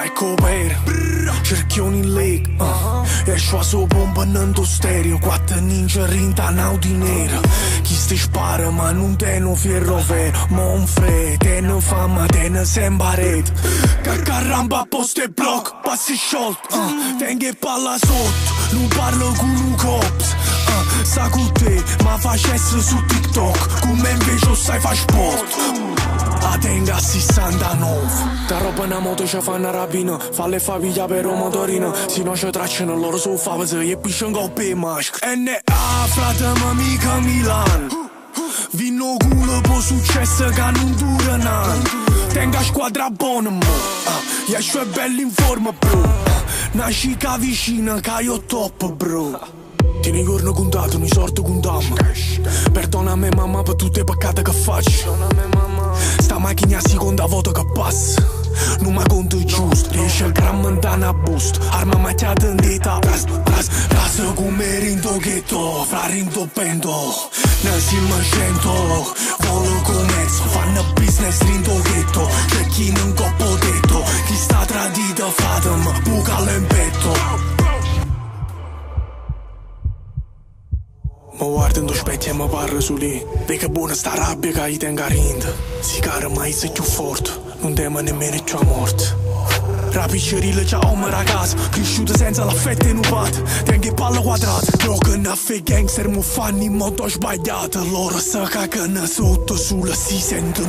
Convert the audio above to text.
c'hai copere, cerchioni in leg, e sciuaso pompa nando stereo, quattro ninja rinta naudi nera. Chi ti spara ma non te no fierro vero, mon fre, te ne fama, te ne sembaret. Caccarramba a posto e block, passi sciolto, tengo e palla sotto, non parlo con un cops. Sa con te, ma facesse su TikTok, come invece lo sai fa sport. A tenga 69. Da roba na moto ci fa una rapina, falle famiglia per un motorino, se no ci tracciano loro su fave se gli pisciano coppe e maschere. N.A. frate ma mica Milan, vino culo po' successo che non dura nan. Tenga squadra buona mo, gli esce belli in forma bro, nasci ca vicina che io top bro. Tieni i giorni contato, mi sorto contamma. Perdona a me mamma per tutte le peccate che faccio. Sta macchina a seconda volta che passa, non mi conto giusto. Riesce il gran montana a boost, arma macchiata in dita. Ras come rindo ghetto, fra rindo pento. Ne siamo 100, volo commercio, fanno business rindo ghetto. C'è chi non coppo detto, chi sta tradito fatem, buca l'empetto. Ma guarda in specchio e mi parla su lì. Vedi che buona sta rabbia che gli tenga rinda. Si cara mai sei più forte, non temo nemmeno più a morte. La piccerilla c'ha una ragazza, cresciuta senza l'affetto e non pat. Tengo il palla quadrata, gioca a fe gangster, mo fanno in modo sbagliato. Loro sa cagano sotto sulla si sentono.